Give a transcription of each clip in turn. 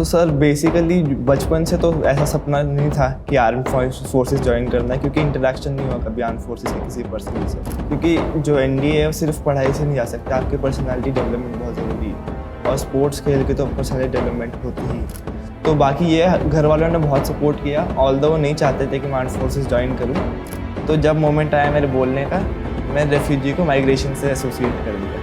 Sir basically बचपन से तो ऐसा सपना नहीं था कि आर्म फोर्सेस ज्वाइन करना है, क्योंकि इंटरेक्शन नहीं हुआ कभी आर्म फोर्सेस के किसी पर्सन से। क्योंकि जो एनडीए है वो सिर्फ पढ़ाई से नहीं जा सकता, आपकी पर्सनालिटी डेवलपमेंट बहुत ज़रूरी है, और स्पोर्ट्स खेल के तो पर्सनैलिटी डेवलपमेंट होती ही। तो बाकी ये घर वालों ने बहुत सपोर्ट किया, ऑल्दो वो नहीं चाहते थे कि मैं आर्म फोर्सेस ज्वाइन करूँ। तो जब मोमेंट आया मेरे बोलने का, मैं रेफ्यूजी को माइग्रेशन से एसोसिएट कर दिया।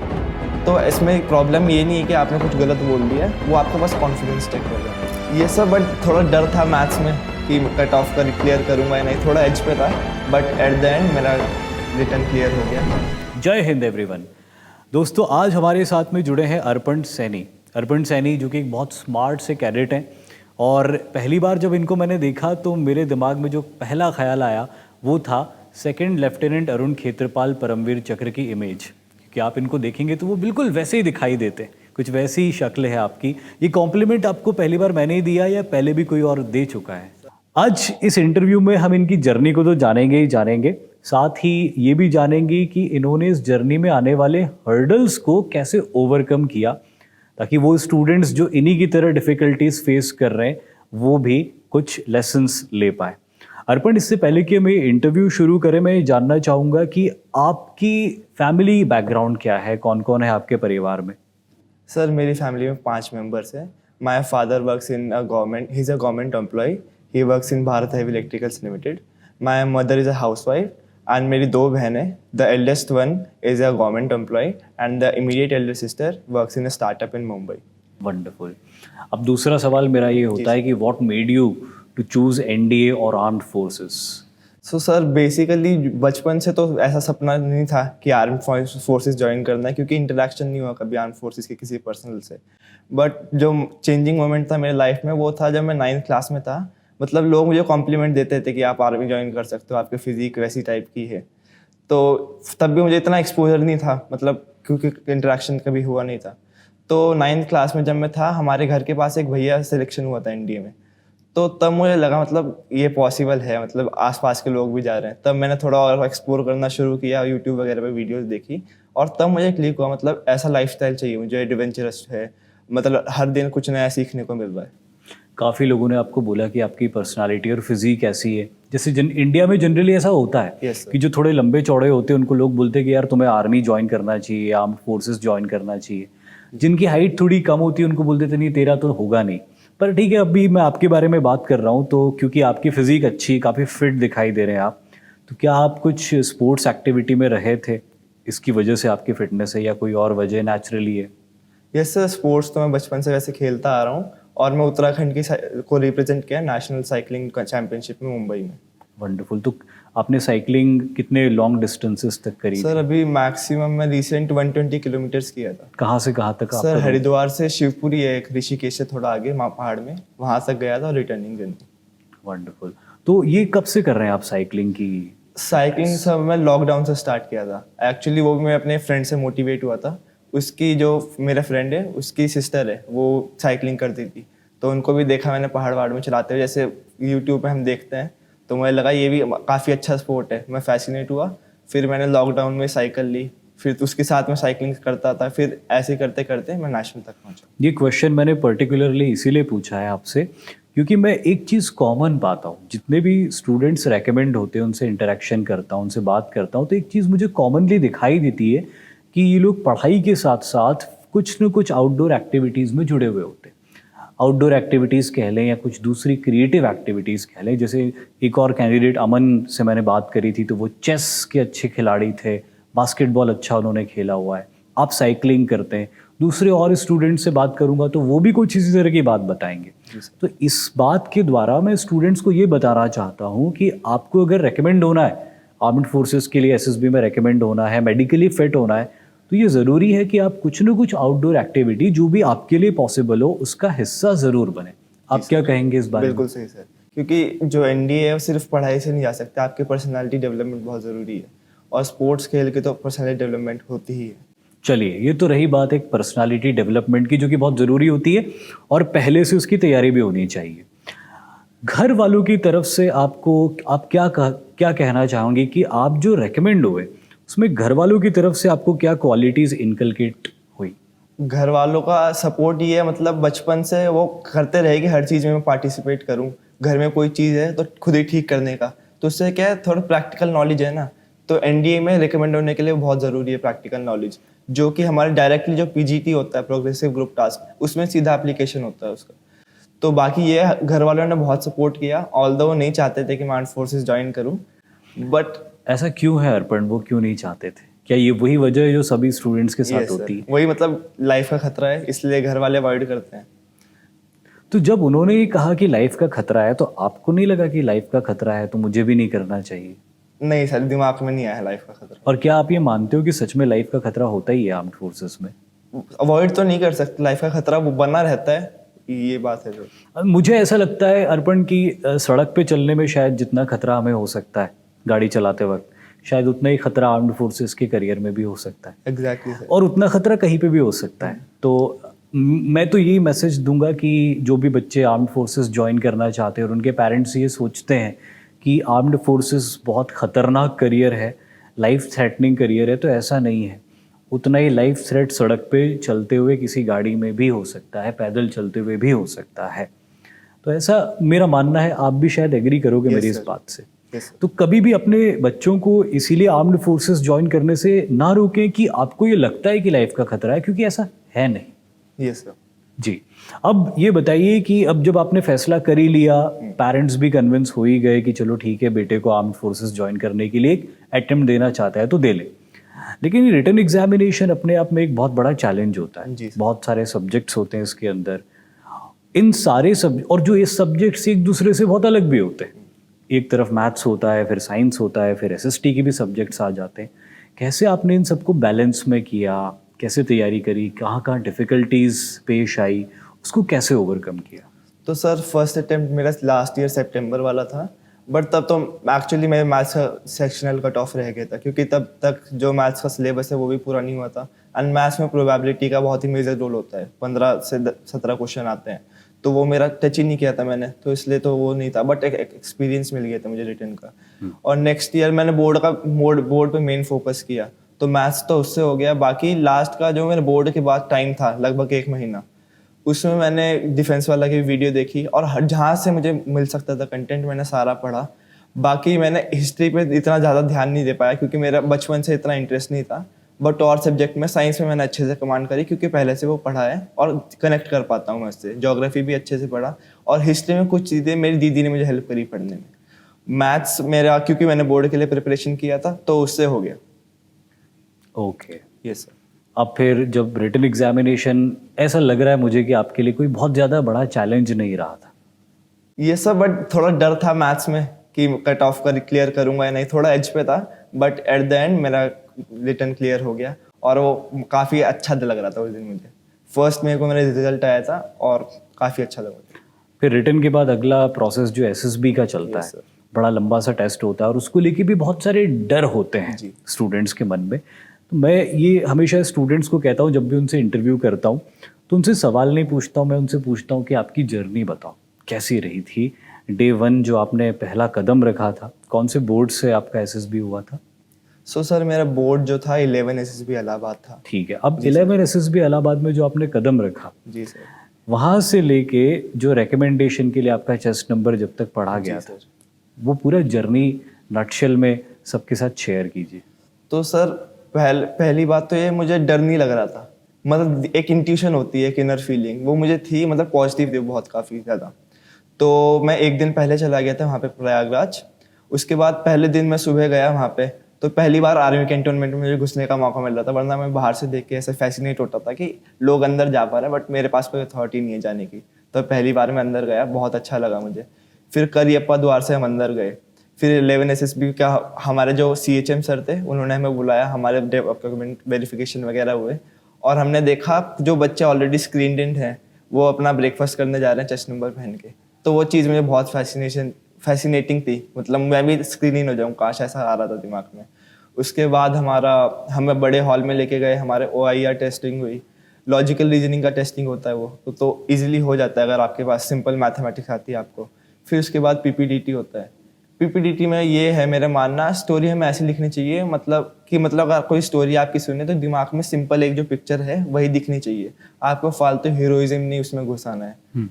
तो इसमें प्रॉब्लम ये नहीं है कि आपने कुछ गलत बोल दिया, वो आपके पास कॉन्फिडेंस चेक कर रहा है ये सब। बट थोड़ा डर था मैथ्स में कि कट ऑफ कर क्लियर करूँगा या नहीं, थोड़ा एज पे था, बट एट द एंड मेरा रिटर्न क्लियर हो गया। जय हिंद एवरीवन। दोस्तों, आज हमारे साथ में जुड़े हैं अर्पण सैनी। अर्पण सैनी जो कि एक बहुत स्मार्ट से कैडेट हैं, और पहली बार जब इनको मैंने देखा तो मेरे दिमाग में जो पहला ख्याल आया वो था सेकंड लेफ्टिनेंट अरुण खेत्रपाल परमवीर चक्र की इमेज। कि आप इनको देखेंगे तो वो बिल्कुल वैसे ही दिखाई देते, कुछ वैसी ही शक्ल है आपकी। ये कॉम्प्लीमेंट आपको पहली बार मैंने ही दिया या पहले भी कोई और दे चुका है? आज इस इंटरव्यू में हम इनकी जर्नी को तो जानेंगे ही जानेंगे, साथ ही ये भी जानेंगे कि इन्होंने इस जर्नी में आने वाले हर्डल्स को कैसे ओवरकम किया, ताकि वो स्टूडेंट्स जो इन्हीं की तरह डिफ़िकल्टीज फेस कर रहे हैं वो भी कुछ लेसन्स ले पाए। अर्पण, इससे पहले कि मैं इंटरव्यू शुरू करें, मैं ये जानना चाहूँगा कि आपकी फैमिली बैकग्राउंड क्या है, कौन कौन है आपके परिवार में? सर मेरी फैमिली में 5 मेंबर्स हैं। My father works in a government, he is a government employ, he works in Bharat heavy electricals limited. My mother is a housewife and मेरी 2 बहनें। The eldest one is a government employ and the immediate elder sister works in a startup in Mumbai. Wonderful. अब दूसरा सवाल मेरा ये होता है कि what made you to choose NDA और armed forces? So sir basically बचपन से तो ऐसा सपना नहीं था कि आर्म फोर्सेस ज्वाइन करना है, क्योंकि इंटरेक्शन नहीं हुआ कभी आर्म फोर्सेस के किसी पर्सनल से। बट जो चेंजिंग मोमेंट था मेरे लाइफ में वो था जब मैं 9th क्लास में था। मतलब लोग मुझे कॉम्प्लीमेंट देते थे कि आप आर्मी ज्वाइन कर सकते हो, आपकी फिजिक वैसी टाइप की है। तो तब भी मुझे इतना एक्सपोजर नहीं था, मतलब क्योंकि इंटरेक्शन कभी हुआ नहीं था। तो 9th क्लास में जब मैं था, हमारे घर के पास एक भैया सिलेक्शन हुआ था एनडीए में। तो तब मुझे लगा मतलब ये पॉसिबल है, मतलब आसपास के लोग भी जा रहे हैं। तब मैंने थोड़ा और एक्सप्लोर करना शुरू किया, यूट्यूब वगैरह पे वीडियोस देखी, और तब मुझे क्लिक हुआ मतलब ऐसा लाइफस्टाइल चाहिए मुझे, एडवेंचरस है, मतलब हर दिन कुछ नया सीखने को मिल रहा है। काफ़ी लोगों ने आपको बोला कि आपकी पर्सनालिटी और फिजिक ऐसी है, जैसे इंडिया में जनरली ऐसा होता है Yes, कि जो थोड़े लंबे चौड़े होते हैं उनको लोग बोलते हैं कि यार तुम्हें आर्मी ज्वाइन करना चाहिए, आर्म फोर्सेस ज्वाइन करना चाहिए। जिनकी हाइट थोड़ी कम होती है उनको बोलते थे नहीं तेरा तो होगा नहीं। पर ठीक है, अभी मैं आपके बारे में बात कर रहा हूँ, तो क्योंकि आपकी फिजिक अच्छी, काफ़ी फिट दिखाई दे रहे हैं आप, तो क्या आप कुछ स्पोर्ट्स एक्टिविटी में रहे थे, इसकी वजह से आपकी फिटनेस है, या कोई और वजह नेचुरली है? यस सर, स्पोर्ट्स तो मैं बचपन से वैसे खेलता आ रहा हूँ, और मैं उत्तराखंड को रिप्रेजेंट किया नेशनल साइकिलिंग चैंपियनशिप में मुंबई में। वंडरफुल। तो आपने साइकिलिंग कितने लॉन्ग डिस्टेंसेस तक करी? सर अभी मैक्सिमम मैं रिसेंट 120 किलोमीटर्स किया था। कहाँ से कहाँ तक? सर हरिद्वार से शिवपुरी है एक, ऋषिकेश से थोड़ा आगे पहाड़ में, वहाँ तक गया था, रिटर्निंग जर्नी। वंडरफुल। तो ये कब से कर रहे हैं आप साइकिलिंग की? साइकिलिंग सब मैं लॉकडाउन से स्टार्ट किया था एक्चुअली। वो भी मैं अपने फ्रेंड से मोटिवेट हुआ था। उसकी जो मेरा फ्रेंड है उसकी सिस्टर है, वो साइकिलिंग करती थी, तो उनको भी देखा मैंने पहाड़ वहाड़ में चलाते हुए, जैसे यूट्यूब पे हम देखते हैं। तो मुझे लगा ये भी काफ़ी अच्छा स्पोर्ट है, मैं फैसिनेट हुआ। फिर मैंने लॉकडाउन में साइकिल ली, फिर तो उसके साथ में साइकिलिंग करता था, फिर ऐसे करते करते मैं नेशनल तक पहुंचा। ये क्वेश्चन मैंने पर्टिकुलरली इसीलिए पूछा है आपसे, क्योंकि मैं एक चीज़ कॉमन पाता हूँ, जितने भी स्टूडेंट्स रेकमेंड होते हैं उनसे इंटरेक्शन करता हूँ, उनसे बात करता हूँ, तो एक चीज़ मुझे कॉमनली दिखाई देती है कि ये लोग पढ़ाई के साथ साथ कुछ न कुछ आउटडोर एक्टिविटीज़ में जुड़े हुए होते हैं। आउटडोर एक्टिविटीज़ कह लें या कुछ दूसरी क्रिएटिव एक्टिविटीज़ कह लें। जैसे एक और कैंडिडेट अमन से मैंने बात करी थी, तो वो चेस के अच्छे खिलाड़ी थे, बास्केटबॉल अच्छा उन्होंने खेला हुआ है, आप साइकिलिंग करते हैं। दूसरे और स्टूडेंट से बात करूंगा तो वो भी कुछ इसी तरह की बात बताएंगे। तो इस बात के द्वारा मैं स्टूडेंट्स को ये बताना चाहता हूँ कि आपको अगर रेकमेंड होना है आर्म्ड फोर्सेस के लिए, एसएसबी में रेकमेंड होना है, मेडिकली फिट होना है, तो ये ज़रूरी है कि आप कुछ न कुछ आउटडोर एक्टिविटी जो भी आपके लिए पॉसिबल हो उसका हिस्सा ज़रूर बने। आप क्या कहेंगे इस बारे में? बिल्कुल सही सर, क्योंकि जो एनडीए है वो सिर्फ पढ़ाई से नहीं जा सकता, आपकी पर्सनालिटी डेवलपमेंट बहुत ज़रूरी है, और स्पोर्ट्स खेल के तो पर्सनालिटी डेवलपमेंट होती ही है। चलिए, ये तो रही बात एक पर्सनालिटी डेवलपमेंट की, जो कि बहुत ज़रूरी होती है और पहले से उसकी तैयारी भी होनी चाहिए। घर वालों की तरफ से आपको आप क्या कहना चाहोगे कि आप जो रेकमेंड हुए उसमें घर वालों की तरफ से आपको क्या क्वालिटीज़ इनकलकेट हुई? घर वालों का सपोर्ट ये है, मतलब बचपन से वो करते रहे कि हर चीज़ में मैं पार्टिसिपेट करूं। घर में कोई चीज़ है तो खुद ही ठीक करने का, तो उससे क्या है, थोड़ा प्रैक्टिकल नॉलेज है ना, तो एनडीए में रिकमेंड होने के लिए बहुत ज़रूरी है प्रैक्टिकल नॉलेज, जो कि हमारे डायरेक्टली जो पीजीटी होता है, प्रोग्रेसिव ग्रुप टास्क, उसमें सीधा एप्लीकेशन होता है उसका। तो बाकी ये घर वालों ने बहुत सपोर्ट किया, ऑल्दो वो नहीं चाहते थे कि मैं आर्म्ड फोर्सेस ज्वाइन करूं, बट ऐसा क्यों है अर्पण, वो क्यों नहीं चाहते थे? क्या ये वही वजह है जो सभी स्टूडेंट्स के साथ होती है? वही, मतलब लाइफ का खतरा है, इसलिए घर वाले अवॉइड करते हैं। तो जब उन्होंने ये कहा कि लाइफ का खतरा है, तो आपको नहीं लगा कि लाइफ का खतरा है तो मुझे भी नहीं करना चाहिए? नहीं सर, दिमाग में नहीं आया लाइफ का खतरा। और क्या आप ये मानते हो कि सच में लाइफ का खतरा होता ही है आर्म्ड फोर्सेस में? अवॉइड तो नहीं कर सकते, लाइफ का खतरा वो बना रहता है, ये बात है जो। मुझे ऐसा लगता है अर्पण की सड़क पे चलने में शायद जितना खतरा हमें हो सकता है गाड़ी चलाते वक्त, शायद उतना ही खतरा आर्म्ड फोर्सेस के करियर में भी हो सकता है। Exactly sir. और उतना खतरा कहीं पे भी हो सकता है। तो मैं तो यही मैसेज दूंगा कि जो भी बच्चे आर्म्ड फोर्सेस ज्वाइन करना चाहते हैं और उनके पेरेंट्स ये सोचते हैं कि आर्म्ड फोर्सेस बहुत ख़तरनाक करियर है, लाइफ थ्रेटनिंग करियर है, तो ऐसा नहीं है। उतना ही लाइफ थ्रेट सड़क पे चलते हुए किसी गाड़ी में भी हो सकता है, पैदल चलते हुए भी हो सकता है। तो ऐसा मेरा मानना है, आप भी शायद एग्री करोगे मेरी इस बात से। तो कभी भी अपने बच्चों को इसीलिए आर्म्ड फोर्सेस ज्वाइन करने से ना रोकें कि आपको ये लगता है कि लाइफ का खतरा है, क्योंकि ऐसा है नहीं। Yes sir. जी, अब ये बताइए कि अब जब आपने फैसला कर ही लिया, पेरेंट्स भी कन्विंस हो ही गए कि चलो ठीक है, बेटे को आर्म्ड फोर्सेस ज्वाइन करने के लिए एक अटेम्प्ट देना चाहता है तो दे ले, लेकिन रिटन एग्जामिनेशन अपने आप में एक बहुत बड़ा चैलेंज होता है। बहुत सारे सब्जेक्ट्स होते हैं इसके अंदर, इन सारे और जो ये सब्जेक्ट्स एक दूसरे से बहुत अलग भी होते हैं। एक तरफ मैथ्स होता है, फिर साइंस होता है, फिर एसएसटी के भी सब्जेक्ट्स आ जाते हैं। कैसे आपने इन सबको बैलेंस में किया, कैसे तैयारी करी, कहाँ कहाँ डिफ़िकल्टीज पेश आई, उसको कैसे ओवरकम किया? तो सर फर्स्ट अटेम्प्ट मेरा लास्ट ईयर सितंबर वाला था, बट तब तो एक्चुअली मेरे मैथ्स का सेक्शनल कट ऑफ रह गया था, क्योंकि तब तक जो मैथ्स का सिलेबस है वो भी पूरा नहीं हुआ था। एंड मैथ्स में प्रोबेबिलिटी का बहुत ही मेजर रोल होता है, 15 से 17 क्वेश्चन आते हैं, तो वो मेरा टच ही नहीं किया था मैंने, तो इसलिए तो वो नहीं था, बट एक एक्सपीरियंस मिल गया था मुझे रिटन का। और नेक्स्ट ईयर मैंने बोर्ड पे मेन फोकस किया, तो मैथ्स तो उससे हो गया। बाकी लास्ट का जो मेरे बोर्ड के बाद टाइम था, लगभग 1 महीना, उसमें मैंने डिफेंस वाला की वीडियो देखी, और हर जहाँ से मुझे मिल सकता था कंटेंट मैंने सारा पढ़ा। बाकी मैंने हिस्ट्री पे इतना ज़्यादा ध्यान नहीं दे पाया, क्योंकि मेरा बचपन से इतना इंटरेस्ट नहीं था। बट और सब्जेक्ट में, साइंस में मैंने अच्छे से कमांड करी, क्योंकि पहले से वो पढ़ा है और कनेक्ट कर पाता हूँ मैं उससे। ज्योग्राफी भी अच्छे से पढ़ा, और हिस्ट्री में कुछ चीज़ें मेरी दीदी ने मुझे हेल्प करी पढ़ने में। मैथ्स मेरा, क्योंकि मैंने बोर्ड के लिए प्रिपरेशन किया था, तो उससे हो गया। Okay, yes sir. अब फिर जब रिटन एग्जामिनेशन, ऐसा लग रहा है मुझे कि आपके लिए कोई बहुत ज़्यादा बड़ा चैलेंज नहीं रहा था। ये सब, बट थोड़ा डर था मैथ्स में कि कट ऑफ कर क्लियर करूंगा या नहीं, थोड़ा एज पे था, बट एट द एंड मेरा रिटन क्लियर हो गया, और वो काफ़ी अच्छा लग रहा था उस दिन मुझे। फर्स्ट मेरे को मेरा रिजल्ट आया था और काफ़ी अच्छा लगा। फिर रिटन के बाद अगला प्रोसेस जो एसएसबी का चलता Yes, है, sir. बड़ा लंबा सा टेस्ट होता है, और उसको लेके भी बहुत सारे डर होते हैं जी। स्टूडेंट्स के मन में। तो मैं ये हमेशा स्टूडेंट्स को कहता हूँ, जब भी उनसे इंटरव्यू करता हूँ तो उनसे सवाल नहीं पूछता हूँ, मैं उनसे पूछता हूँ कि आपकी जर्नी बताओ कैसी रही थी। डे 1 जो आपने पहला कदम रखा था, कौन से बोर्ड से आपका एसएसबी हुआ था? सो सर मेरा बोर्ड जो था 11 एसएसबी इलाहाबाद था। ठीक है, अब 11 एसएसबी इलाहाबाद में जो आपने कदम रखा, जी सर। वहाँ से लेके जो रिकमेंडेशन के लिए आपका चेस्ट नंबर जब तक पढ़ा गया था, वो पूरा जर्नी नटशेल में सबके साथ शेयर कीजिए। तो सर पहली बात तो ये, मुझे डर नहीं लग रहा था, मतलब एक इंट्यूशन होती है, एक इनर फीलिंग, वो मुझे थी, मतलब पॉजिटिव थी बहुत काफ़ी ज़्यादा। तो मैं एक दिन पहले चला गया था वहाँ पे प्रयागराज। उसके बाद पहले दिन मैं सुबह गया वहाँ पे, तो पहली बार आर्मी कैंटोनमेंट में मुझे घुसने का मौका मिल रहा था, वरना मैं बाहर से देख के ऐसे फैसिनेट होता था कि लोग अंदर जा पा रहे हैं, बट मेरे पास कोई अथॉरिटी नहीं है जाने की। तो पहली बार मैं अंदर गया, बहुत अच्छा लगा मुझे। फिर करियप्पा द्वार से हम अंदर गए। फिर 11 एसएसबी का हमारे जो CHM सर थे, उन्होंने हमें बुलाया, हमारे डॉक्यूमेंट वेरिफिकेशन वगैरह हुए, और हमने देखा जो बच्चे ऑलरेडी स्क्रीनड इन हैं वो अपना ब्रेकफास्ट करने जा रहे हैं चेस्ट नंबर पहन के। तो वो चीज़ मुझे बहुत फैसिनेटिंग थी, मतलब मैं भी स्क्रीन इन हो जाऊँ, काश ऐसा आ रहा था दिमाग में। उसके बाद हमें बड़े हॉल में लेके गए, हमारे OIR टेस्टिंग हुई, लॉजिकल रीजनिंग का टेस्टिंग होता है वो, तो ईजिली हो जाता है अगर आपके पास सिंपल मैथमेटिक्स आती है आपको। फिर उसके बाद PPDT होता है। पीपीटीटी में ये है मेरा मानना, स्टोरी हमें ऐसी लिखनी चाहिए मतलब अगर कोई स्टोरी आपकी सुने तो दिमाग में सिंपल एक जो पिक्चर है वही दिखनी चाहिए, आपको फालतू हीरोइज्म नहीं उसमें घुसाना है।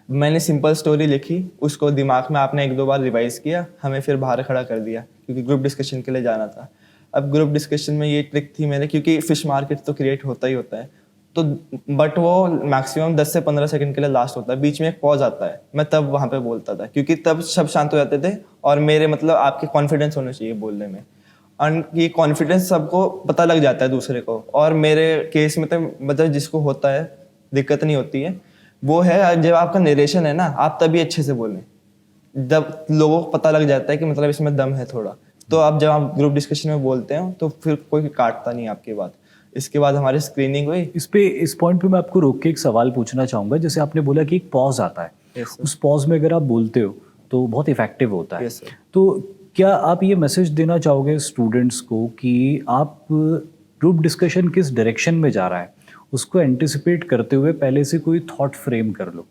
मैंने सिंपल स्टोरी लिखी, उसको दिमाग में आपने 1-2 बार रिवाइज किया, हमें फिर बाहर खड़ा कर दिया क्योंकि ग्रुप डिस्कशन के लिए जाना था। अब ग्रुप डिस्कशन में ये ट्रिक थी मेरे, क्योंकि फिश मार्केट तो क्रिएट होता ही होता है, तो बट वो मैक्सिमम 10 से 15 सेकंड के लिए लास्ट होता है, बीच में एक पॉज आता है, मैं तब वहाँ पे बोलता था क्योंकि तब सब शांत हो जाते थे और मेरे मतलब आपके कॉन्फिडेंस होना चाहिए बोलने में, और ये कॉन्फिडेंस सबको पता लग जाता है दूसरे को। और मेरे केस में तो मतलब जिसको होता है दिक्कत नहीं होती है, वो है जब आपका नरेशन है ना, आप तभी अच्छे से बोलें, जब लोगों को पता लग जाता है कि मतलब इसमें दम है थोड़ा, तो आप जब आप ग्रुप डिस्कशन में बोलते हो तो फिर कोई काटता नहीं आपकी बात। इसके बाद हमारी स्क्रीनिंग हुई। इस पॉइंट पे मैं आपको रोक के एक सवाल पूछना चाहूँगा। जैसे आपने बोला कि एक पॉज आता है, Yes, sir. उस पॉज में अगर आप बोलते हो तो बहुत इफेक्टिव होता है। Yes, sir. तो क्या आप ये मैसेज देना चाहोगे स्टूडेंट्स को कि आप ग्रुप डिस्कशन किस डायरेक्शन में जा रहा है उसको एंटिसिपेट करते हुए पहले से कोई थॉट फ्रेम कर लो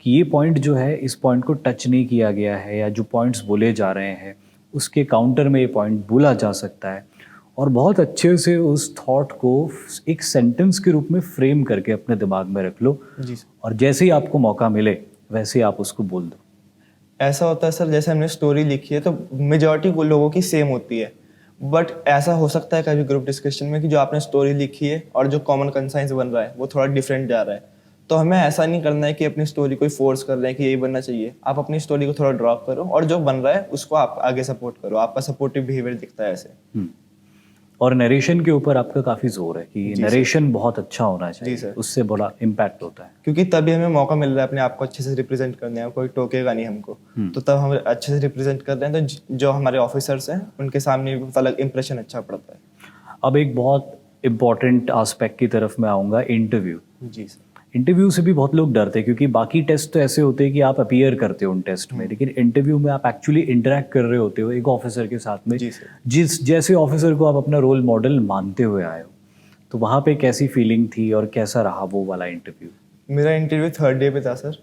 कि ये पॉइंट जो है, इस पॉइंट को टच नहीं किया गया है, या जो पॉइंट्स बोले जा रहे हैं उसके काउंटर में ये पॉइंट बोला जा सकता है, और बहुत अच्छे से उस थॉट को एक सेंटेंस के रूप में फ्रेम करके अपने दिमाग में रख लो, जी और जैसे ही आपको मौका मिले वैसे ही आप उसको बोल दो। ऐसा होता है सर, जैसे हमने स्टोरी लिखी है तो मेजॉरिटी लोगों की सेम होती है, बट ऐसा हो सकता है कभी ग्रुप डिस्कशन में कि जो आपने स्टोरी लिखी है और जो कॉमन कंसाइंस बन रहा है वो थोड़ा डिफरेंट जा रहा है। तो हमें ऐसा नहीं करना है कि अपनी स्टोरी कोई फोर्स कर रहे हैं कि यही बनना चाहिए, आप अपनी स्टोरी को थोड़ा ड्रॉप करो और जो बन रहा है उसको आप आगे सपोर्ट करो, आपका सपोर्टिव बिहेवियर दिखता है ऐसे। और नरेशन के ऊपर आपका काफ़ी जोर है कि नरेशन बहुत अच्छा होना चाहिए, जी सर। उससे बड़ा इम्पैक्ट होता है। क्योंकि तभी हमें मौका मिल रहा है अपने आप को अच्छे से रिप्रेजेंट करने का, कोई टोकेगा नहीं हमको, तो तब हम अच्छे से रिप्रेजेंट कर रहे हैं तो जो हमारे ऑफिसर्स हैं उनके सामने भी अलग इंप्रेशन अच्छा पड़ता है। अब एक बहुत इम्पॉर्टेंट आस्पेक्ट की तरफ मैं आऊँगा, इंटरव्यू। जी सर। इंटरव्यू से भी बहुत लोग डरते हैं क्योंकि बाकी टेस्ट तो ऐसे होते हैं कि आप अपीयर करते हो उन टेस्ट में, लेकिन इंटरव्यू में आप एक्चुअली इंटरेक्ट कर रहे होते हो एक ऑफिसर के साथ में, जी सर। जिस जैसे ऑफिसर को आप अपना रोल मॉडल मानते हुए आए हो। तो वहाँ पे कैसी फीलिंग थी और कैसा रहा वो वाला इंटरव्यू? मेरा इंटरव्यू 3rd डे पे था सर,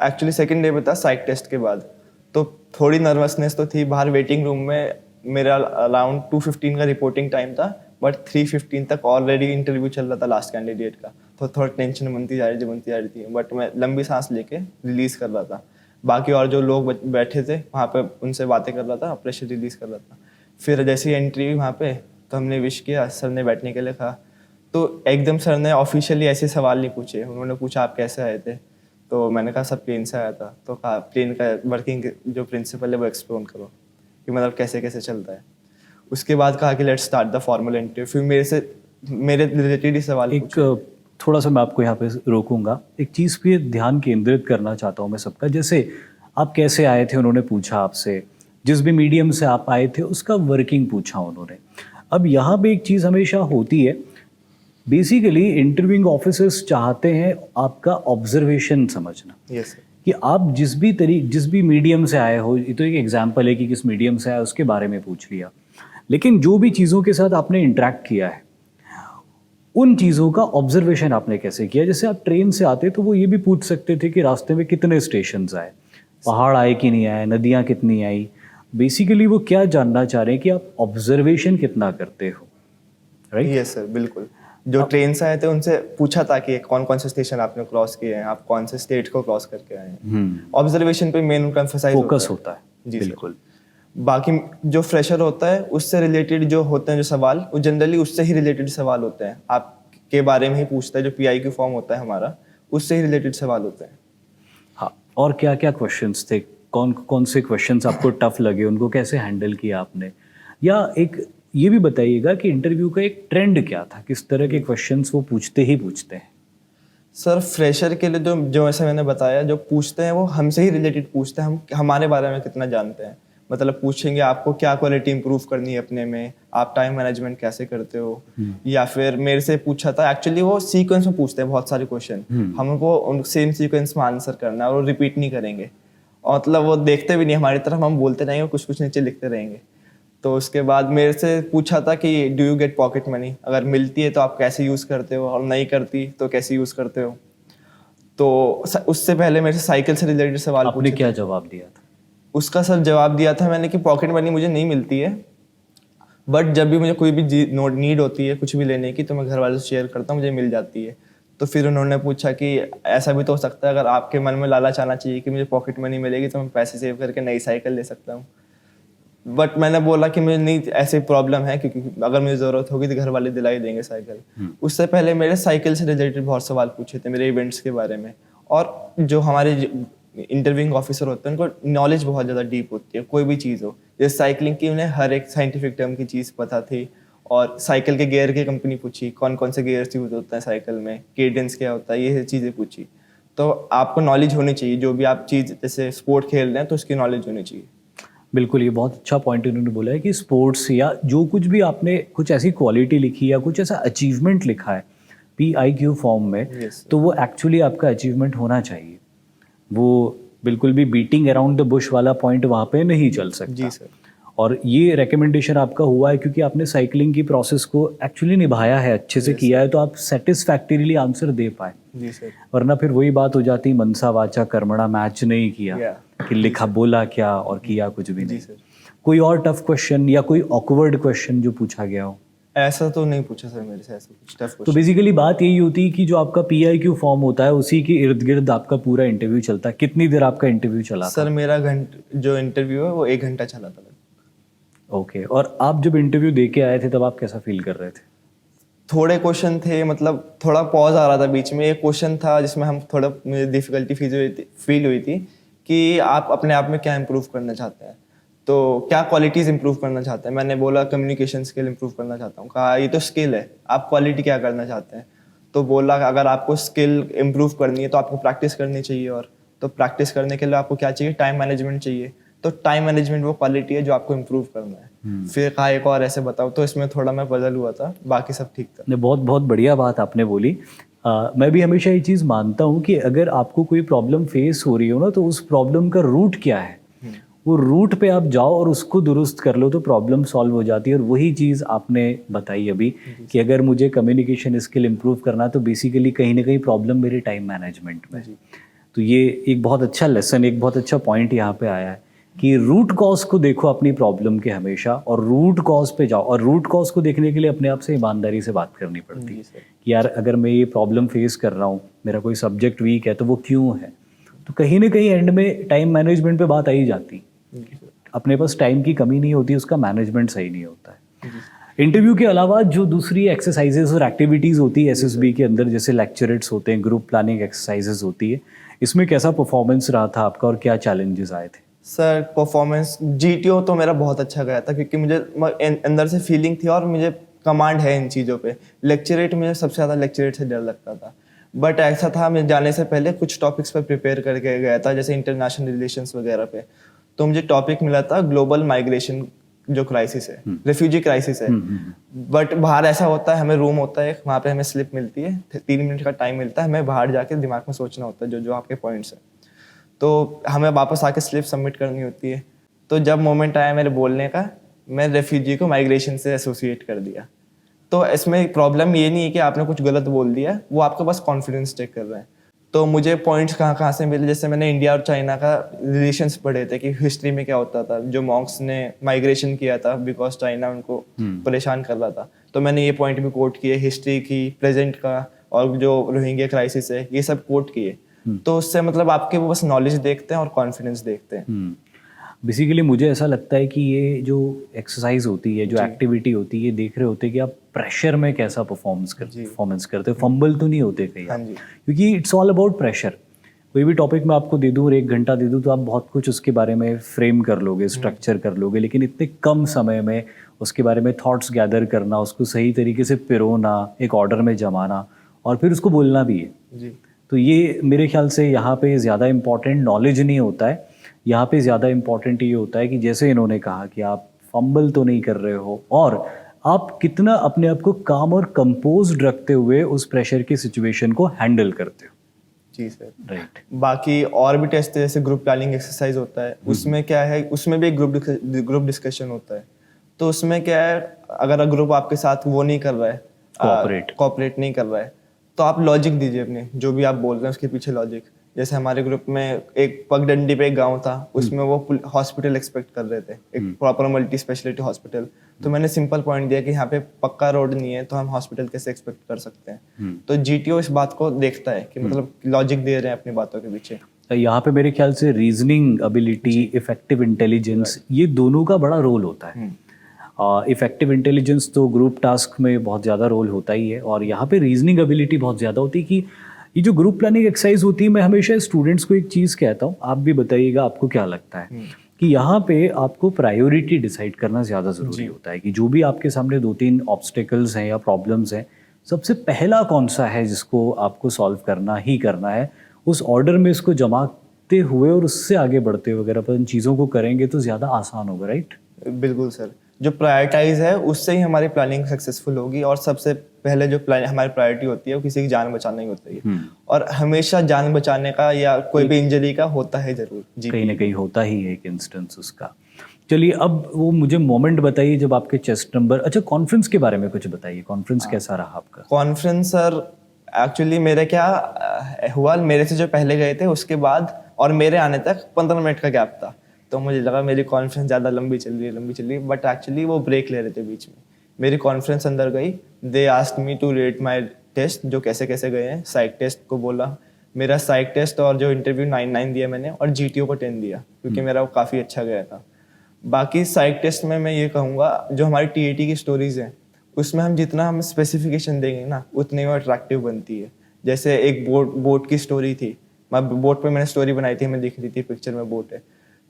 एक्चुअली 2nd डे पे था साइक टेस्ट के बाद, तो थोड़ी नर्वसनेस तो थी। बाहर वेटिंग रूम में मेरा अराउंड 2:15 का रिपोर्टिंग टाइम था, बट 3:15 तक ऑलरेडी इंटरव्यू चल रहा था लास्ट कैंडिडेट का, तो थोड़ा टेंशन बनती जा रही थी, बट मैं लंबी सांस लेके रिलीज कर रहा था। बाकी और जो लोग बैठे थे वहाँ पे उनसे बातें कर रहा था, प्रेशर रिलीज कर रहा था। फिर जैसे ही एंट्री हुई वहाँ पे तो हमने विश किया, सर ने बैठने के लिए कहा, तो एकदम सर ने ऑफिशियली ऐसे सवाल नहीं पूछे, उन्होंने पूछा आप कैसे आए थे, तो मैंने कहा सर प्लेन से आया था, तो कहा प्लेन का वर्किंग जो प्रिंसिपल है वो एक्सप्लेन करो कि मतलब कैसे कैसे चलता है। उसके बाद कहा कि let's start the formal interview, फिर मेरे रिलेटेड ही सवाल एक थोड़ा सा मैं आपको यहाँ पे रोकूंगा, एक चीज़ पे ध्यान केंद्रित करना चाहता हूँ मैं सबका। जैसे आप कैसे आए थे उन्होंने पूछा आपसे, जिस भी मीडियम से आप आए थे उसका वर्किंग पूछा उन्होंने। अब यहाँ पे एक चीज़ हमेशा होती है, बेसिकली इंटरव्यूइंग ऑफिसर्स चाहते हैं आपका ऑब्जर्वेशन समझना। Yes sir. कि आप जिस भी मीडियम से आए हो, ये तो एक एग्जाम्पल है कि किस मीडियम से आए उसके बारे में पूछ लिया, लेकिन जो भी चीज़ों के साथ आपने इंटरेक्ट किया है उन चीज़ों का ऑब्जर्वेशन आपने कैसे किया। जैसे आप ट्रेन से आते तो वो ये भी पूछ सकते थे कि रास्ते में कितने स्टेशंस आए, पहाड़ आए कि नहीं आए, नदियाँ कितनी आई। बेसिकली वो क्या जानना चाह रहे हैं कि आप ऑब्जर्वेशन कितना करते हो, राइट? यस सर, बिल्कुल। जो ट्रेन से आए थे उनसे पूछा था कि कौन कौन से स्टेशन आपने क्रॉस किए हैं, आप कौन से स्टेट को क्रॉस करके आए हैं। ऑब्जर्वेशन पे मेन उनका एम्फसाइज फोकस होता है। जी बिल्कुल। बाकी जो फ्रेशर होता है उससे रिलेटेड जो होते हैं जो सवाल, वो जनरली उससे ही रिलेटेड सवाल होते हैं, आपके बारे में ही पूछता है। जो पीआई की फॉर्म होता है हमारा, उससे ही रिलेटेड सवाल होते हैं। हाँ, और क्या क्या क्वेश्चंस थे, कौन कौन से क्वेश्चंस आपको टफ लगे, उनको कैसे हैंडल किया आपने? या एक ये भी बताइएगा कि इंटरव्यू का एक ट्रेंड क्या था, किस तरह के क्वेश्चंस वो पूछते हैं? सर फ्रेशर के लिए जो ऐसा मैंने बताया, जो पूछते हैं वो हमसे ही रिलेटेड पूछते हैं, हम हमारे बारे में कितना जानते हैं। मतलब पूछेंगे आपको क्या क्वालिटी इंप्रूव करनी है अपने में, आप टाइम मैनेजमेंट कैसे करते हो, या फिर मेरे से पूछा था, एक्चुअली वो सीक्वेंस में पूछते हैं बहुत सारे क्वेश्चन, हमको उन सेम सीक्वेंस में आंसर करना है और रिपीट नहीं करेंगे, और मतलब वो देखते भी नहीं हमारी तरफ, हम बोलते रहेंगे और कुछ कुछ नीचे लिखते रहेंगे। तो उसके बाद मेरे से पूछा था कि do you get pocket money, अगर मिलती है तो आप कैसे यूज़ करते हो, और नहीं करती तो कैसे यूज़ करते हो। तो उससे पहले मेरे से साइकिल से रिलेटेड सवाल आपने क्या जवाब दिया था? उसका सर जवाब दिया था मैंने कि पॉकेट मनी मुझे नहीं मिलती है, बट जब भी मुझे कोई भी नीड होती है कुछ भी लेने की तो मैं घर वालों से शेयर करता हूँ, मुझे मिल जाती है। तो फिर उन्होंने पूछा कि ऐसा भी तो हो सकता है, अगर आपके मन में लालच आना चाहिए कि मुझे पॉकेट मनी मिलेगी तो मैं पैसे सेव करके नई साइकिल ले सकता हूँ। बट मैंने बोला कि मुझे नहीं ऐसे प्रॉब्लम है, क्योंकि अगर मुझे ज़रूरत होगी तो घर वाले दिला ही देंगे साइकिल। उससे पहले मेरे साइकिल से रिलेटेड बहुत सवाल पूछे थे, मेरे इवेंट्स के बारे में। और जो हमारे इंटरव्यूइंग ऑफिसर होते हैं उनको नॉलेज बहुत ज़्यादा डीप होती है, कोई भी चीज़ हो। जैसे साइकिलिंग की उन्हें हर एक साइंटिफिक टर्म की चीज़ पता थी, और साइकिल के गियर की कंपनी पूछी, कौन कौन से गियर्स यूज होता है साइकिल में, केडेंस क्या होता है, ये चीज़ें पूछी। तो आपको नॉलेज होनी चाहिए, जो भी आप चीज़ जैसे स्पोर्ट खेल रहे हैं तो उसकी नॉलेज होनी चाहिए। बिल्कुल, ये बहुत अच्छा पॉइंट उन्होंने बोला है कि स्पोर्ट्स या जो कुछ भी आपने कुछ ऐसी क्वालिटी लिखी या कुछ ऐसा अचीवमेंट लिखा है PIQ फॉर्म में, Yes, तो वो एक्चुअली आपका अचीवमेंट होना चाहिए। वो बिल्कुल भी बीटिंग अराउंड द बुश वाला पॉइंट वहाँ पे नहीं चल सकता। जी सर। और ये रिकमेंडेशन आपका हुआ है क्योंकि आपने साइकिलिंग की प्रोसेस को एक्चुअली निभाया है, अच्छे से किया है, तो आप सेटिस्फैक्टरीली आंसर दे पाए। जी सर। वरना फिर वही बात हो जाती, मनसा वाचा कर्मणा मैच नहीं किया, कि लिखा बोला क्या और किया कुछ भी नहीं। सर। कोई और टफ क्वेश्चन या कोई ऑकवर्ड क्वेश्चन जो पूछा गया हो? ऐसा तो नहीं पूछा सर मेरे से, ऐसा कुछ टफ तो क्वेश्चन। बेसिकली बात यही होती है कि जो आपका PIQ फॉर्म होता है उसी के इर्द गिर्द आपका पूरा इंटरव्यू चलता है। कितनी देर आपका इंटरव्यू चला था? सर मेरा जो इंटरव्यू है वो 1 घंटा चला था। ओके, और आप जब इंटरव्यू दे के आए थे तब आप कैसा फील कर रहे थे? थोड़े क्वेश्चन थे, मतलब थोड़ा पॉज आ रहा था बीच में। एक क्वेश्चन था जिसमें हम थोड़ा मुझे डिफिकल्टी फील हुई थी कि आप अपने आप में क्या इम्प्रूव करना चाहते हैं, तो क्या क्वालिटीज़ इंप्रूव करना चाहते हैं। मैंने बोला कम्युनिकेशन स्किल इंप्रूव करना चाहता हूँ। कहा ये तो स्किल है, आप क्वालिटी क्या करना चाहते हैं। तो बोला अगर आपको स्किल इंप्रूव करनी है तो आपको प्रैक्टिस करनी चाहिए, और तो प्रैक्टिस करने के लिए आपको क्या चाहिए, टाइम मैनेजमेंट चाहिए। तो टाइम मैनेजमेंट वो क्वालिटी है जो आपको इम्प्रूव करना है। फिर कहा एक और ऐसे बताओ, तो इसमें थोड़ा मैं बदल हुआ था, बाकी सब ठीक था। बहुत बहुत बढ़िया बात आपने बोली। मैं भी हमेशा ये चीज़ मानता हूँ कि अगर आपको कोई प्रॉब्लम फेस हो रही हो ना, तो उस प्रॉब्लम का रूट क्या है, वो रूट पे आप जाओ और उसको दुरुस्त कर लो तो प्रॉब्लम सॉल्व हो जाती है। और वही चीज़ आपने बताई अभी कि अगर मुझे कम्युनिकेशन स्किल इंप्रूव करना है तो बेसिकली कहीं ना कहीं प्रॉब्लम मेरे टाइम मैनेजमेंट में। तो ये एक बहुत अच्छा लेसन, एक बहुत अच्छा पॉइंट यहाँ पे आया है कि रूट कॉज को देखो अपनी प्रॉब्लम के हमेशा, और रूट कॉज पे जाओ। और रूट कॉज को देखने के लिए अपने आप से ईमानदारी से बात करनी पड़ती है कि यार अगर मैं ये प्रॉब्लम फेस कर रहा हूँ, मेरा कोई सब्जेक्ट वीक है, तो वो क्यों है। तो कहीं ना कहीं एंड में टाइम मैनेजमेंट पे बात आ ही जाती। अपने पास टाइम की कमी नहीं होती, उसका मैनेजमेंट सही नहीं होता है। इंटरव्यू के अलावा जो दूसरी एक्सरसाइजेज और एक्टिविटीज़ होती है SSB के अंदर, जैसे लेक्चरेट्स होते हैं, ग्रुप प्लानिंग एक्सरसाइजेज होती है, इसमें कैसा परफॉर्मेंस रहा था आपका और क्या चैलेंजेस आए थे? सर परफॉर्मेंस GTO तो मेरा बहुत अच्छा गया था, क्योंकि मुझे अंदर से फीलिंग थी और मुझे कमांड है इन चीज़ों पे। लेक्चरेट मुझे सबसे ज़्यादा लेक्चरेट से डर लगता था, बट ऐसा था मैं जाने से पहले कुछ टॉपिक्स पर प्रिपेयर करके गया था, जैसे इंटरनेशनल रिलेशंस वगैरह पे। तो मुझे टॉपिक मिला था ग्लोबल माइग्रेशन जो क्राइसिस है, रेफ्यूजी क्राइसिस है। बट बाहर ऐसा होता है, हमें रूम होता है, वहाँ पे हमें स्लिप मिलती है, 3 मिनट का टाइम मिलता है, हमें बाहर जाके दिमाग में सोचना होता है जो जो आपके पॉइंट्स हैं। तो हमें वापस आके स्लिप सबमिट करनी होती है। तो जब मोमेंट आया मेरे बोलने का, मैं रेफ्यूजी को माइग्रेशन से एसोसिएट कर दिया। तो इसमें प्रॉब्लम ये नहीं है कि आपने कुछ गलत बोल दिया, वो आपका बस कॉन्फिडेंस चेक कर रहे हैं। तो मुझे पॉइंट्स कहाँ कहाँ से मिले, जैसे मैंने इंडिया और चाइना का रिलेशंस पढ़े थे कि हिस्ट्री में क्या होता था, जो मॉन्क्स ने माइग्रेशन किया था बिकॉज चाइना उनको परेशान कर रहा था। तो मैंने ये पॉइंट भी कोट किए, हिस्ट्री की, प्रेजेंट का, और जो रोहिंग्या क्राइसिस है, ये सब कोट किए। तो उससे मतलब आपके वो बस नॉलेज देखते हैं और कॉन्फिडेंस देखते हैं। बेसिकली मुझे ऐसा लगता है कि ये जो एक्सरसाइज होती है, जो एक्टिविटी होती है, ये देख रहे होते हैं कि आप प्रेशर में कैसा परफॉर्मेंस करते हो, फंबल तो नहीं होते कहीं आप, क्योंकि इट्स ऑल अबाउट प्रेशर। कोई भी टॉपिक मैं आपको दे दूँ और 1 घंटा दे दूँ तो आप बहुत कुछ उसके बारे में फ्रेम कर लोगे, स्ट्रक्चर कर लोगे, लेकिन इतने कम समय में उसके बारे में थॉट्स गैदर करना, उसको सही तरीके से पिरोना, एक ऑर्डर में जमाना, और फिर उसको बोलना भी है। तो ये मेरे ख्याल से यहाँ पे ज़्यादा इम्पॉर्टेंट नॉलेज नहीं होता है, यहाँ पे ज़्यादा इम्पॉर्टेंट ये होता है कि जैसे इन्होंने कहा कि आप फंबल तो नहीं कर रहे हो, और आप कितना अपने आप को काम और कंपोज्ड रखते हुए उस प्रेशर की सिचुएशन को हैंडल करते हो। जी सर, राइट। बाकी और भी टेस्ट है, जैसे ग्रुप प्लानिंग एक्सरसाइज होता है, उसमें क्या है, उसमें भी एक ग्रुप डिस्कशन होता है। तो उसमें क्या है, अगर ग्रुप आपके साथ वो नहीं कर रहा है, कोऑपरेट नहीं कर रहा है, तो आप लॉजिक दीजिए अपने, जो भी आप बोल रहे हैं उसके पीछे लॉजिक। जैसे हमारे ग्रुप में एक पगडंडी पे एक गांव था, उसमें वो हॉस्पिटल एक्सपेक्ट कर रहे थे, एक प्रॉपर मल्टी स्पेशलिटी हॉस्पिटल। तो मैंने सिंपल पॉइंट दिया कि यहाँ पे पक्का रोड नहीं है तो हम हॉस्पिटल कैसे एक्सपेक्ट कर सकते हैं। तो जीटीओ इस बात को देखता है कि मतलब लॉजिक दे रहे हैं अपनी बातों के पीछे। यहाँ पे मेरे ख्याल से रीजनिंग एबिलिटी, इफेक्टिव इंटेलिजेंस, ये दोनों का बड़ा रोल होता है। इफेक्टिव इंटेलिजेंस तो ग्रुप टास्क में बहुत ज़्यादा रोल होता ही है, और यहाँ पे रीजनिंग एबिलिटी बहुत ज़्यादा होती है। कि ये जो ग्रुप प्लानिंग एक्सरसाइज होती है, मैं हमेशा स्टूडेंट्स को एक चीज़ कहता हूँ, आप भी बताइएगा आपको क्या लगता है, कि यहाँ पे आपको प्रायोरिटी डिसाइड करना ज़्यादा ज़रूरी होता है। कि जो भी आपके सामने 2-3 ऑब्स्टिकल्स हैं या प्रॉब्लम्स हैं, सबसे पहला कौन सा है जिसको आपको सॉल्व करना ही करना है, उस ऑर्डर में इसको जमाते हुए और उससे आगे बढ़ते हुए अगर अपन चीज़ों को करेंगे तो ज़्यादा आसान होगा, राइट? बिल्कुल सर, जो प्रायोरिटाइज है उससे ही हमारी प्लानिंग सक्सेसफुल होगी। और सबसे पहले जो प्लान हमारी प्रायोरिटी होती है वो किसी की जान बचाना ही होती है, और हमेशा जान बचाने का या कोई भी इंजरी का होता है जरूर जी, कहीं ना कहीं होता ही है एक इंस्टेंस उसका। चलिए, अब वो मुझे मोमेंट बताइए जब आपके चेस्ट नंबर, अच्छा कॉन्फ्रेंस के बारे में कुछ बताइए, कॉन्फ्रेंस कैसा रहा आपका? कॉन्फ्रेंस सर एक्चुअली मेरे क्या हुआ, मेरे से जो पहले गए थे उसके बाद और मेरे आने तक 15 मिनट का गैप था। तो मुझे लगा मेरी कॉन्फ्रेंस ज़्यादा लंबी चल रही है, बट एक्चुअली वो ब्रेक ले रहे थे बीच में। मेरी कॉन्फ्रेंस अंदर गई, they asked me to rate my test, जो कैसे कैसे गए हैं। साइक टेस्ट को बोला, मेरा साइक टेस्ट और जो इंटरव्यू 9 दिया मैंने, और जीटीओ को 10 दिया क्योंकि मेरा वो काफ़ी अच्छा गया था। बाकी साइक टेस्ट में मैं ये कहूँगा, जो हमारी टीएटी की स्टोरीज हैं उसमें हम जितना हम स्पेसिफिकेशन देंगे ना उतनी वो अट्रैक्टिव बनती है। जैसे एक बोट की स्टोरी थी, मैं बोट पे मैंने स्टोरी बनाई थी, हमें दिख रही थी पिक्चर में बोट है,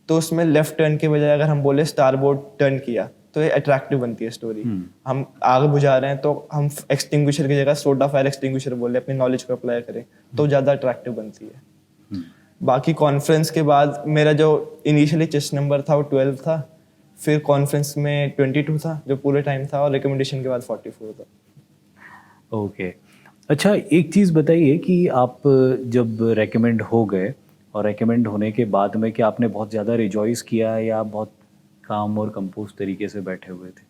तो उसमें लेफ्ट टर्न के बजाय अगर हम बोले स्टार बोर्ड टर्न किया तो ये अट्रैक्टिव बनती है स्टोरी। हम आग बुझा रहे हैं तो हम एक्सटिंग्विशर की जगह सोडा फायर एक्सटिंग्विशर बोले, अपनी नॉलेज को अप्लाई करें तो ज़्यादा अट्रैक्टिव बनती है। बाकी कॉन्फ्रेंस के बाद मेरा जो इनिशियली चेस्ट नंबर था वो 12 था, फिर कॉन्फ्रेंस में 22 था जो पूरे टाइम था, और रिकमेंडेशन के बाद 44 था। ओके, अच्छा एक चीज़ बताइए कि आप जब रेकमेंड हो गए और रेकमेंड होने के बाद में क्या आपने बहुत ज़्यादा रिजॉइस किया है या बहुत काम और कंपोज तरीके से बैठे हुए थे?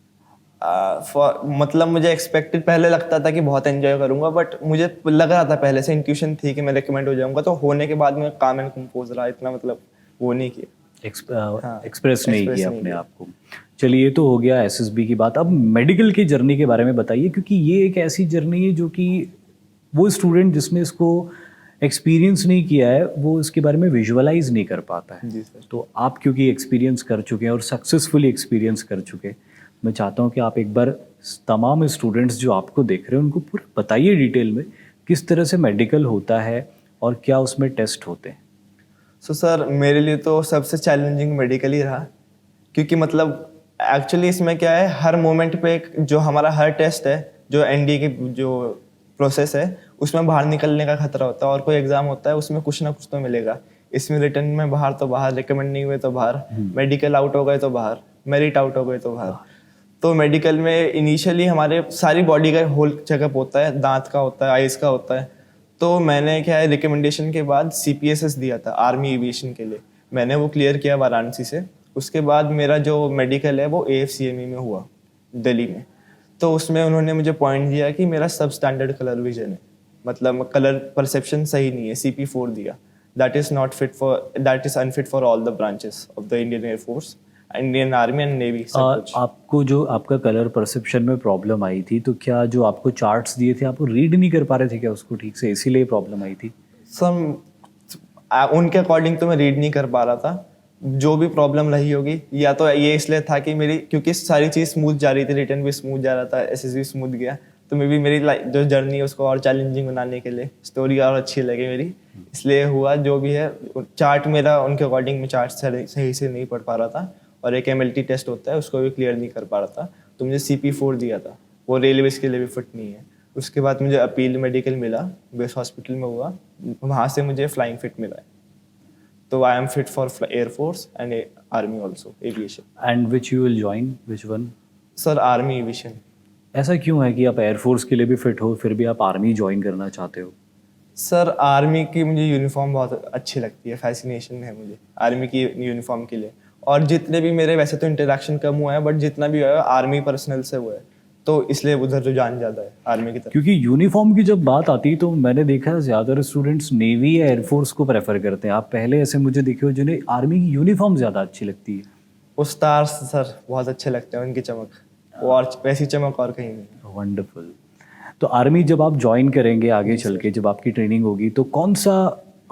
मतलब मुझे एक्सपेक्टेड पहले लगता था कि बहुत एंजॉय करूंगा, बट मुझे लग रहा था पहले से, इंट्यूशन थी कि मैं रिकमेंड हो जाऊंगा। तो होने के बाद में काम एंड कंपोज रहा, इतना मतलब वो नहीं किया, एक्सप्रेस नहीं किया अपने आप को। चलिए, ये तो हो गया एसएसबी की बात। अब मेडिकल की जर्नी के बारे में बताइए, क्योंकि ये एक ऐसी जर्नी है जो कि वो स्टूडेंट जिसने इसको एक्सपीरियंस नहीं किया है वो इसके बारे में विजुअलाइज नहीं कर पाता है। जी सर। तो आप क्योंकि एक्सपीरियंस कर चुके हैं और सक्सेसफुली एक्सपीरियंस कर चुके हैं, मैं चाहता हूँ कि आप एक बार तमाम स्टूडेंट्स जो आपको देख रहे हैं उनको पूरा बताइए डिटेल में किस तरह से मेडिकल होता है और क्या उसमें टेस्ट होते हैं। सो सर, मेरे लिए तो सबसे चैलेंजिंग मेडिकल ही रहा, क्योंकि मतलब एक्चुअली इसमें क्या है, हर मोमेंट पे जो हमारा हर टेस्ट है, जो एनडी की जो प्रोसेस है उसमें बाहर निकलने का खतरा होता है, और कोई एग्जाम होता है उसमें कुछ ना कुछ तो मिलेगा। इसमें रिटर्न में बाहर तो बाहर, रिकमेंड नहीं हुए तो बाहर, मेडिकल आउट हो गए तो बाहर, मेरिट आउट हो गए तो बाहर। तो मेडिकल में इनिशियली हमारे सारी बॉडी का होल चेकअप होता है, दांत का होता है, आइज का होता है। तो मैंने क्या है, रिकमेंडेशन के बाद CPSS दिया था आर्मी एविएशन के लिए, मैंने वो क्लियर किया वाराणसी से। उसके बाद मेरा जो मेडिकल है वो AFCME में हुआ दिल्ली में। तो उसमें उन्होंने मुझे पॉइंट दिया कि मेरा सब स्टैंडर्ड कलर विजन है, मतलब कलर परसेप्शन सही नहीं है, CP4 दिया। That is unfit for all the branches of the Indian air force, Indian army and navy, सब कुछ। आपको जो आपका कलर परसेप्शन में प्रॉब्लम आई थी, तो क्या जो आपको चार्ट्स दिए थे आपको रीड नहीं कर पा रहे थे क्या उसको ठीक से, इसीलिए प्रॉब्लम आई थी? सर उनके अकॉर्डिंग तो मैं रीड नहीं कर पा रहा था, जो भी प्रॉब्लम रही होगी, या तो ये इसलिए था कि मेरी, क्योंकि सारी चीज़ स्मूथ जा रही थी, रिटर्न भी स्मूथ जा रहा था, एसएस भी स्मूथ गया, तो मे बी मेरी जो जर्नी है उसको और चैलेंजिंग बनाने के लिए, स्टोरी और अच्छी लगी मेरी, इसलिए हुआ जो भी है। चार्ट मेरा उनके अकॉर्डिंग में चार्ट सही से नहीं पढ़ पा रहा था, और एक MLT टेस्ट होता है उसको भी क्लियर नहीं कर पा रहा था, तो मुझे CP4 दिया था, वो रेलवेज के लिए भी फिट नहीं है। उसके बाद मुझे अपील मेडिकल मिला, बेस हॉस्पिटल में हुआ, वहाँ से मुझे फ्लाइंग फिट मिला है। तो I am fit for air force and army also, aviation. And which you will join, which one? Sir army aviation. ऐसा क्यों है कि आप एयरफोर्स के लिए भी फिट हो फिर भी आप आर्मी ज्वाइन करना चाहते हो? सर आर्मी की मुझे यूनिफॉर्म बहुत अच्छी लगती है, फैसिनेशन है मुझे आर्मी की यूनिफॉर्म के लिए। और जितने भी मेरे, वैसे तो इंटरेक्शन कम हुआ है, बट जितना भी हुआ है आर्मी पर्सनल से हुआ है, तो इसलिए उधर रुझान ज़्यादा है आर्मी की तरफ। क्योंकि यूनिफॉर्म की जब बात आती है तो मैंने देखा है ज़्यादातर स्टूडेंट्स नेवी या एयरफोर्स को प्रेफर करते हैं। आप पहले ऐसे मुझे देखे हो जिन्हें आर्मी की यूनिफॉर्म ज़्यादा अच्छी लगती है। वो स्टार्स सर बहुत अच्छे लगते हैं, उनकी चमक, वो और वैसी चमक और कहीं नहीं। वंडरफुल। तो आर्मी जब आप ज्वाइन करेंगे आगे चल के, जब आपकी ट्रेनिंग होगी, तो कौन सा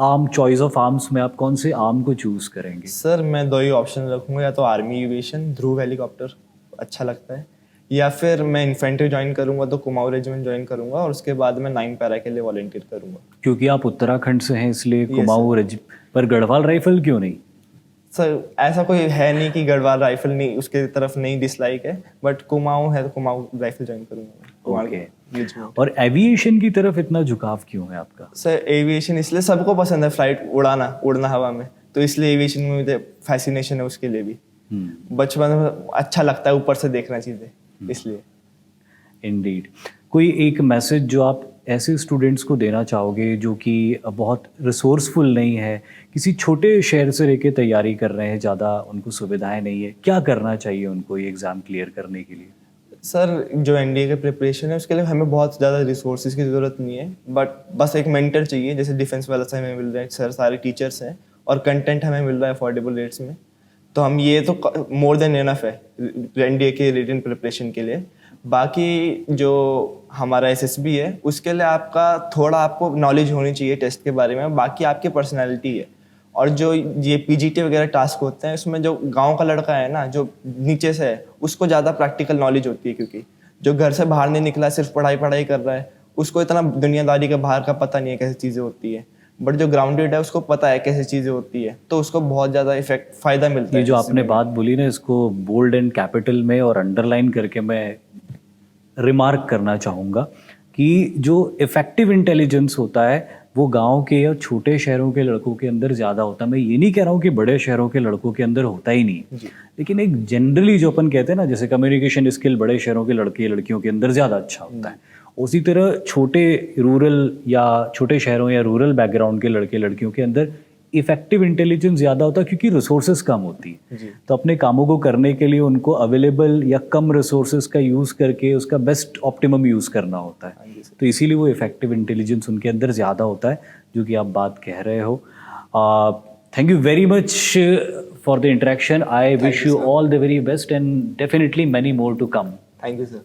आर्म, चॉइस ऑफ आर्म्स में आप कौन से आर्म को चूज़ करेंगे? सर मैं 2 ही ऑप्शन रखूँगा, या तो आर्मी एविएशन ध्रुव हेलीकॉप्टर अच्छा लगता है, या फिर मैं इन्फेंट्री ज्वाइन करूँगा तो कुमाऊं रेजिमेंट ज्वाइन करूँगा, और उसके बाद मैं 9 पैरा के लिए वॉलंटियर करूँगा। क्योंकि आप उत्तराखंड से हैं इसलिए कुमाऊं पर गढ़वाल राइफल क्यों नहीं? सर ऐसा कोई है नहीं कि गढ़वाल राइफल नहीं, उसके तरफ नहीं डिसलाइक है, बट कुमाऊं है तो कुमाऊं राइफल ज्वाइन करूँगा। ओके। और एविएशन की तरफ इतना झुकाव क्यों है आपका? सर एविएशन इसलिए सबको पसंद है, फ्लाइट उड़ना हवा में, तो इसलिए एविएशन में मुझे फैसिनेशन है उसके लिए भी। बचपन में अच्छा लगता है ऊपर से देखना चीज़ें, इसलिए। इंडीड। कोई एक मैसेज जो आप ऐसे स्टूडेंट्स को देना चाहोगे जो कि बहुत रिसोर्सफुल नहीं है, किसी छोटे शहर से रह के तैयारी कर रहे हैं, ज़्यादा उनको सुविधाएं नहीं है, क्या करना चाहिए उनको ये एग्ज़ाम क्लियर करने के लिए? सर जो एनडीए का प्रिपरेशन है उसके लिए हमें बहुत ज़्यादा रिसोर्सेज की ज़रूरत नहीं है, बट बस एक मेंटर चाहिए, जैसे डिफेंस वाला से हमें मिल रहा है, सर सारे टीचर्स हैं और कंटेंट हमें मिल रहा है अफोर्डेबल रेट्स में, तो हम ये तो मोर देन इनफ है एनडीए के रिटन प्रिपरेशन के लिए। बाकी जो हमारा एसएसबी है उसके लिए आपको नॉलेज होनी चाहिए टेस्ट के बारे में, बाकी आपकी पर्सनैलिटी है। और जो ये पीजीटी वगैरह टास्क होते हैं उसमें जो गांव का लड़का है ना, जो नीचे से है, उसको ज़्यादा प्रैक्टिकल नॉलेज होती है, क्योंकि जो घर से बाहर नहीं निकला, सिर्फ पढ़ाई कर रहा है, उसको इतना दुनियादारी के बाहर का पता नहीं है कैसी चीज़ें होती है। बट जो ग्राउंडेड है उसको पता है कैसी चीज़ें होती है, तो उसको बहुत ज़्यादा फ़ायदा मिलता है। ये जो आपने बात बोली ना, इसको बोल्ड एंड कैपिटल में और अंडरलाइन करके मैं रिमार्क करना चाहूँगा कि जो इफ़ेक्टिव इंटेलिजेंस होता है वो गांव के या छोटे शहरों के लड़कों के अंदर ज़्यादा होता है। मैं ये नहीं कह रहा हूँ कि बड़े शहरों के लड़कों के अंदर होता ही नहीं, लेकिन एक जनरली जो अपन कहते हैं ना, जैसे कम्युनिकेशन स्किल बड़े शहरों के लड़के लड़कियों के अंदर ज़्यादा अच्छा होता है, उसी तरह छोटे रूरल या छोटे शहरों या रूरल बैकग्राउंड के लड़के लड़कियों के अंदर इफेक्टिव इंटेलिजेंस ज़्यादा होता है, क्योंकि रिसोर्सेज कम होती है। तो अपने कामों को करने के लिए उनको अवेलेबल या कम रिसोर्सेज का यूज़ करके उसका बेस्ट ऑप्टिमम यूज़ करना होता है। तो इसीलिए वो इफेक्टिव इंटेलिजेंस उनके अंदर ज़्यादा होता है, जो कि आप बात कह रहे हो। Thank you very much for the interaction. I wish you all the very best and definitely many more to come. Thank you sir.